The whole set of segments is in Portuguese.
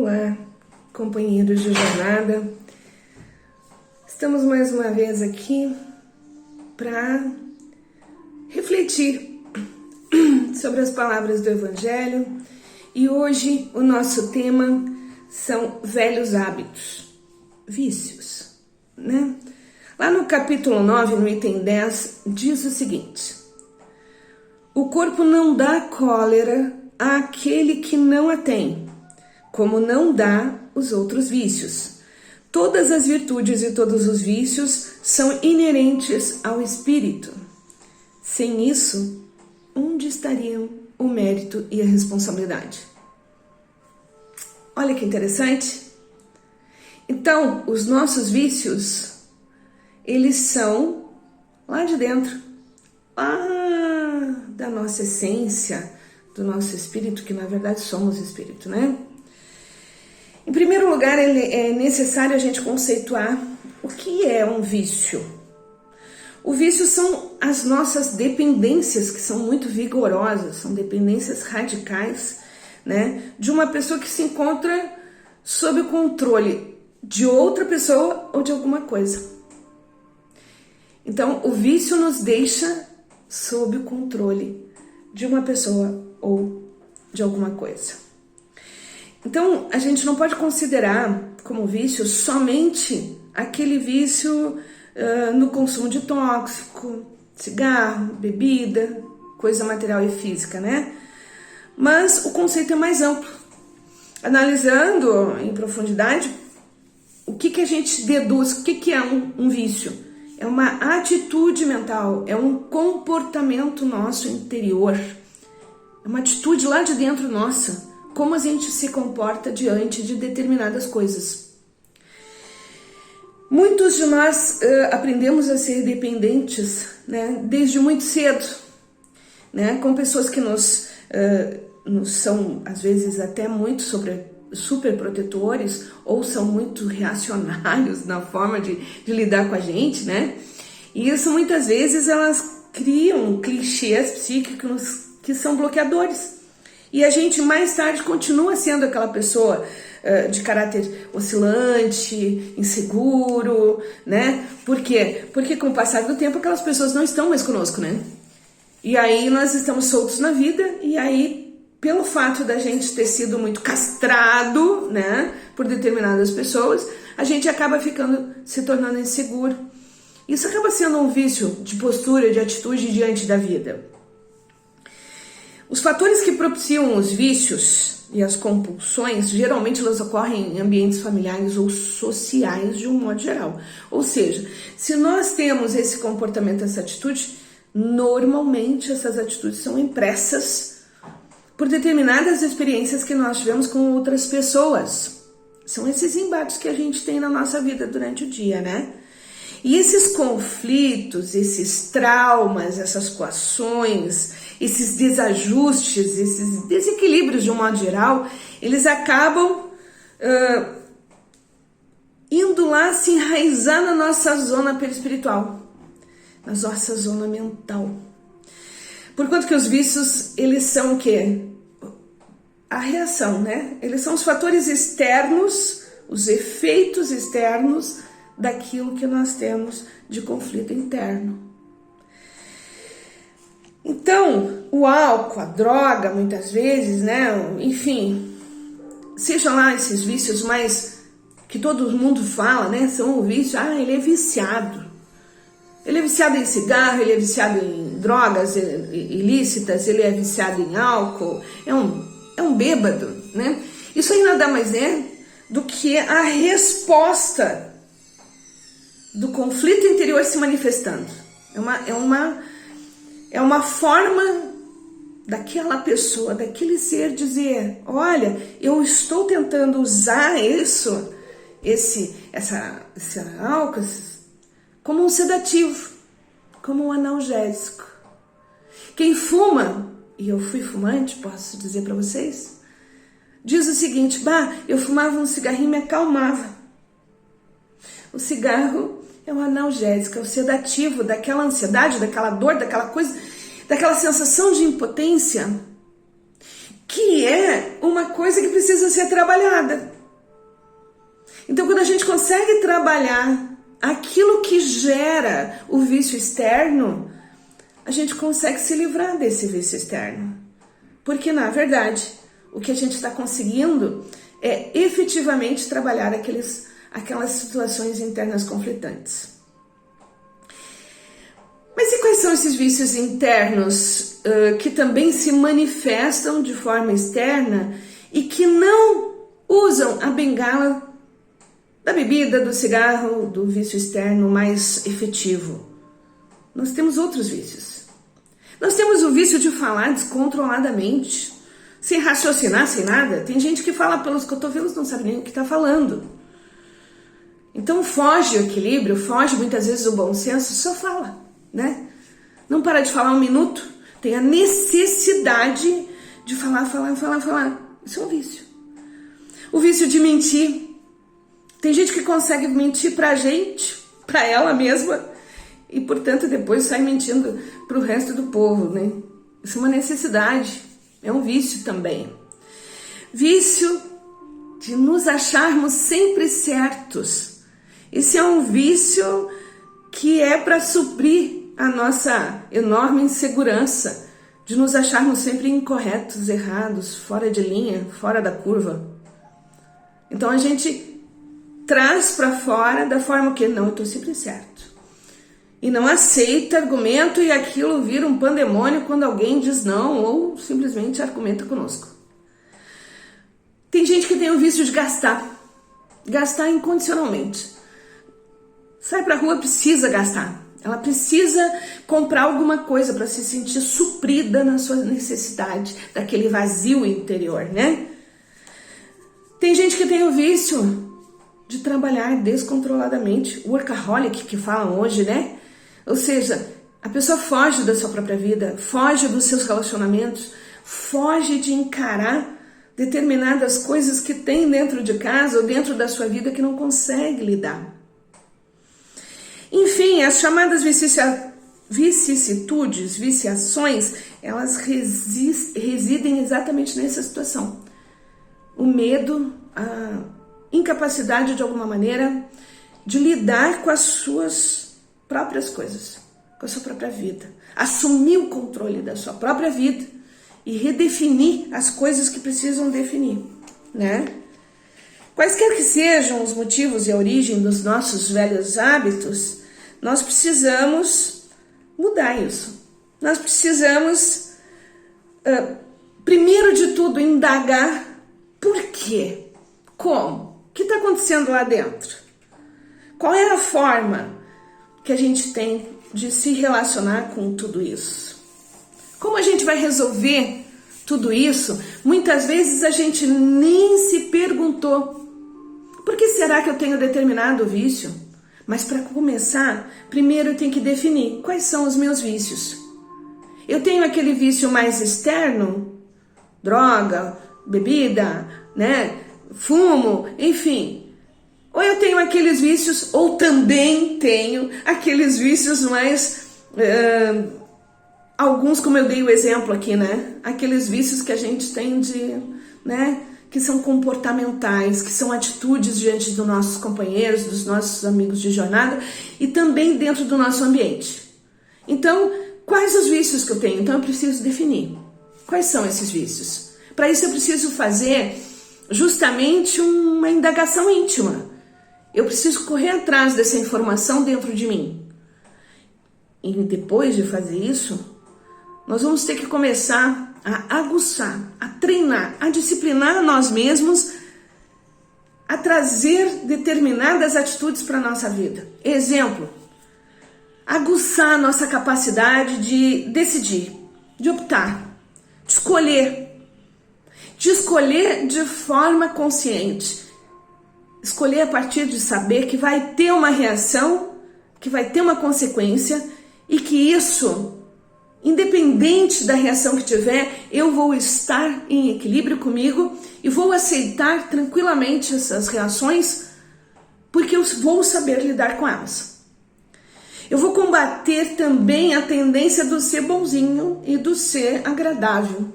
Olá, companheiros de jornada. Estamos mais uma vez aqui para refletir sobre as palavras do Evangelho e hoje o nosso tema são velhos hábitos, vícios, né? Lá no capítulo 9, no item 10, diz o seguinte: o corpo não dá cólera àquele que não a tem, como não dá os outros vícios. Todas as virtudes e todos os vícios são inerentes ao espírito. Sem isso, onde estariam o mérito e a responsabilidade? Olha que interessante. Então, os nossos vícios, eles são lá de dentro, lá da nossa essência, do nosso espírito, que na verdade somos espírito, né? Em primeiro lugar, é necessário a gente conceituar o que é um vício. O vício são as nossas dependências, que são muito vigorosas, são dependências radicais, né? De uma pessoa que se encontra sob o controle de outra pessoa ou de alguma coisa. Então, o vício nos deixa sob o controle de uma pessoa ou de alguma coisa. Então, a gente não pode considerar como vício somente aquele vício no consumo de tóxico, cigarro, bebida, coisa material e física, né? Mas o conceito é mais amplo. Analisando em profundidade, o que a gente deduz, o que é um vício? É uma atitude mental, é um comportamento nosso interior, é uma atitude lá de dentro nossa. Como a gente se comporta diante de determinadas coisas. Muitos de nós aprendemos a ser dependentes, né, desde muito cedo, né, com pessoas que nos são, às vezes, até muito super protetores ou são muito reacionários na forma de lidar com a gente, né? E isso, muitas vezes, elas criam clichês psíquicos que são bloqueadores. E a gente mais tarde continua sendo aquela pessoa de caráter oscilante, inseguro, né? Por quê? Porque com o passar do tempo aquelas pessoas não estão mais conosco, né? E aí nós estamos soltos na vida e aí, pelo fato da gente ter sido muito castrado, né, por determinadas pessoas, a gente acaba se tornando inseguro. Isso acaba sendo um vício de postura, de atitude diante da vida. Os fatores que propiciam os vícios e as compulsões, geralmente elas ocorrem em ambientes familiares ou sociais de um modo geral. Ou seja, se nós temos esse comportamento, essa atitude, normalmente essas atitudes são impressas por determinadas experiências que nós tivemos com outras pessoas. São esses embates que a gente tem na nossa vida durante o dia, né? E esses conflitos, esses traumas, essas coações, esses desajustes, esses desequilíbrios de um modo geral, eles acabam indo lá se enraizar na nossa zona perispiritual, na nossa zona mental. Porquanto que os vícios, eles são o quê? A reação, né? Eles são os fatores externos, os efeitos externos daquilo que nós temos de conflito interno. Então, o álcool, a droga, muitas vezes, né? Enfim, sejam lá esses vícios mais que todo mundo fala, né? São o vício, ele é viciado. Ele é viciado em cigarro, ele é viciado em drogas ilícitas, ele é viciado em álcool, é um bêbado, né? Isso aí nada mais é do que a resposta do conflito interior se manifestando. É uma forma daquela pessoa, daquele ser dizer: olha, eu estou tentando usar esse álcool como um sedativo, como um analgésico. Quem fuma, e eu fui fumante, posso dizer para vocês, diz o seguinte: eu fumava um cigarrinho e me acalmava. O cigarro é um analgésico, é o sedativo daquela ansiedade, daquela dor, daquela coisa, daquela sensação de impotência, que é uma coisa coisa que precisa ser trabalhada. Então, quando a gente consegue trabalhar aquilo que gera o vício externo, a gente consegue se livrar desse vício externo. Porque, na verdade, o que a gente está conseguindo é efetivamente trabalhar aquelas situações internas conflitantes. Mas e quais são esses vícios internos que também se manifestam de forma externa e que não usam a bengala da bebida, do cigarro, do vício externo mais efetivo? Nós temos outros vícios. Nós temos o vício de falar descontroladamente, sem raciocinar, sem nada. Tem gente que fala pelos cotovelos, não sabe nem o que está falando. Então foge o equilíbrio, foge muitas vezes o bom senso, só fala, né? Não para de falar um minuto, tem a necessidade de falar. Isso é um vício. O vício de mentir. Tem gente que consegue mentir pra gente, pra ela mesma, e portanto depois sai mentindo pro resto do povo, né? Isso é uma necessidade, é um vício também. Vício de nos acharmos sempre certos. Esse é um vício que é para suprir a nossa enorme insegurança de nos acharmos sempre incorretos, errados, fora de linha, fora da curva. Então a gente traz para fora da forma que não, eu estou sempre certo. E não aceita argumento e aquilo vira um pandemônio quando alguém diz não ou simplesmente argumenta conosco. Tem gente que tem o vício de gastar incondicionalmente. Sai pra rua, precisa gastar. Ela precisa comprar alguma coisa para se sentir suprida na sua necessidade, daquele vazio interior, né? Tem gente que tem o vício de trabalhar descontroladamente, workaholic que falam hoje, né? Ou seja, a pessoa foge da sua própria vida, foge dos seus relacionamentos, foge de encarar determinadas coisas que tem dentro de casa ou dentro da sua vida que não consegue lidar. Enfim, as chamadas vicissitudes, viciações, elas residem exatamente nessa situação. O medo, a incapacidade de alguma maneira de lidar com as suas próprias coisas, com a sua própria vida. Assumir o controle da sua própria vida e redefinir as coisas que precisam definir, né? Quaisquer que sejam os motivos e a origem dos nossos velhos hábitos, nós precisamos mudar isso. Nós precisamos, primeiro de tudo, indagar por quê, como, o que está acontecendo lá dentro? Qual é a forma que a gente tem de se relacionar com tudo isso? Como a gente vai resolver tudo isso? Muitas vezes a gente nem se perguntou: por que será que eu tenho determinado vício? Mas para começar, primeiro eu tenho que definir quais são os meus vícios. Eu tenho aquele vício mais externo, droga, bebida, né, fumo, enfim. Ou eu tenho aqueles vícios, ou também tenho aqueles vícios mais... alguns, como eu dei o exemplo aqui, né? Aqueles vícios que a gente tem de... né? Que são comportamentais, que são atitudes diante dos nossos companheiros, dos nossos amigos de jornada e também dentro do nosso ambiente. Então, quais os vícios que eu tenho? Então eu preciso definir quais são esses vícios. Para isso eu preciso fazer justamente uma indagação íntima. Eu preciso correr atrás dessa informação dentro de mim. E depois de fazer isso, nós vamos ter que começar a aguçar, a treinar, a disciplinar nós mesmos, a trazer determinadas atitudes para a nossa vida. Exemplo, aguçar a nossa capacidade de decidir, de optar, de escolher de forma consciente. Escolher a partir de saber que vai ter uma reação, que vai ter uma consequência e que isso, independente da reação que tiver, eu vou estar em equilíbrio comigo e vou aceitar tranquilamente essas reações porque eu vou saber lidar com elas. Eu vou combater também a tendência do ser bonzinho e do ser agradável.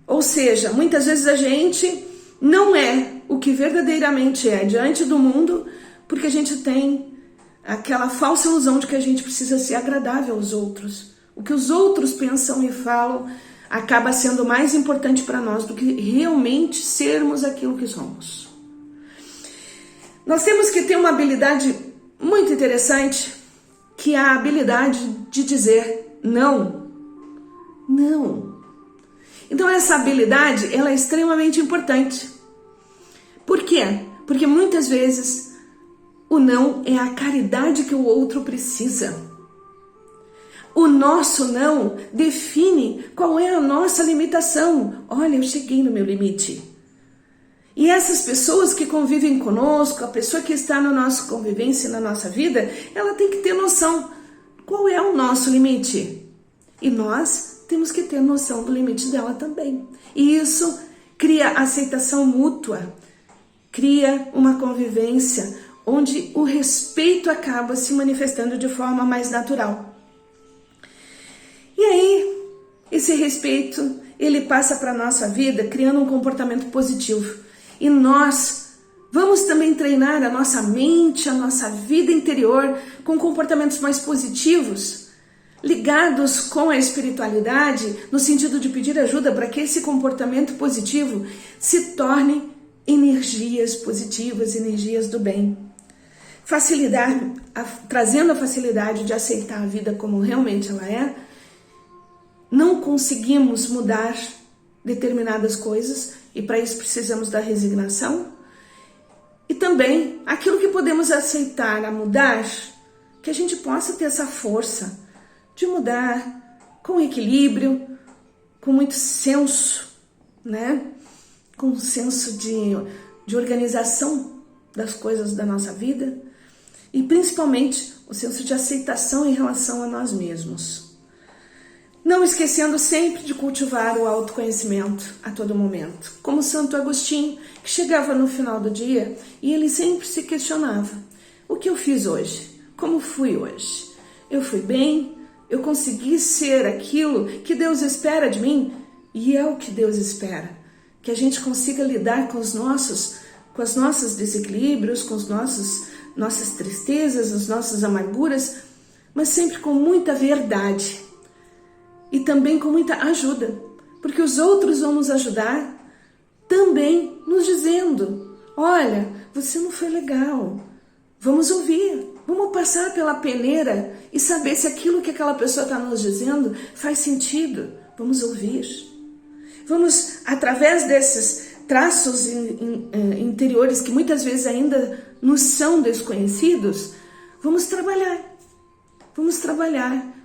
Ou seja, muitas vezes a gente não é o que verdadeiramente é diante do mundo, porque a gente tem aquela falsa ilusão de que a gente precisa ser agradável aos outros. O que os outros pensam e falam acaba sendo mais importante para nós do que realmente sermos aquilo que somos. Nós temos que ter uma habilidade muito interessante, que é a habilidade de dizer não. Não. Então essa habilidade, ela é extremamente importante. Por quê? Porque muitas vezes o não é a caridade que o outro precisa. O nosso não define qual é a nossa limitação. Olha, eu cheguei no meu limite. E essas pessoas que convivem conosco, a pessoa que está na nossa convivência, na nossa vida, ela tem que ter noção qual é o nosso limite. E nós temos que ter noção do limite dela também. E isso cria aceitação mútua, cria uma convivência onde o respeito acaba se manifestando de forma mais natural. E aí, esse respeito, ele passa para a nossa vida criando um comportamento positivo. E nós vamos também treinar a nossa mente, a nossa vida interior com comportamentos mais positivos, ligados com a espiritualidade, no sentido de pedir ajuda para que esse comportamento positivo se torne energias positivas, energias do bem. Trazendo a facilidade de aceitar a vida como realmente ela é, não conseguimos mudar determinadas coisas e para isso precisamos da resignação. E também aquilo que podemos aceitar a mudar, que a gente possa ter essa força de mudar com equilíbrio, com muito senso, né? Com um senso de organização das coisas da nossa vida e principalmente o senso de aceitação em relação a nós mesmos. Não esquecendo sempre de cultivar o autoconhecimento a todo momento. Como Santo Agostinho, que chegava no final do dia e ele sempre se questionava: o que eu fiz hoje? Como fui hoje? Eu fui bem? Eu consegui ser aquilo que Deus espera de mim? E é o que Deus espera. Que a gente consiga lidar com os nossos desequilíbrios, com os nossas tristezas, as nossas amarguras, mas sempre com muita verdade. E também com muita ajuda, porque os outros vão nos ajudar também nos dizendo: olha, você não foi legal, vamos ouvir, vamos passar pela peneira e saber se aquilo que aquela pessoa está nos dizendo faz sentido, vamos ouvir. Vamos, através desses traços interiores que muitas vezes ainda nos são desconhecidos, vamos trabalhar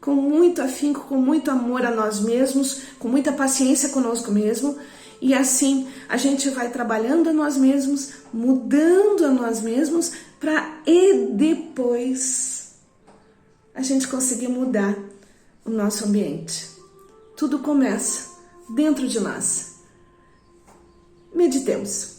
com muito afinco, com muito amor a nós mesmos, com muita paciência conosco mesmo, e assim a gente vai trabalhando a nós mesmos, mudando a nós mesmos, para e depois a gente conseguir mudar o nosso ambiente. Tudo começa dentro de nós. Meditemos.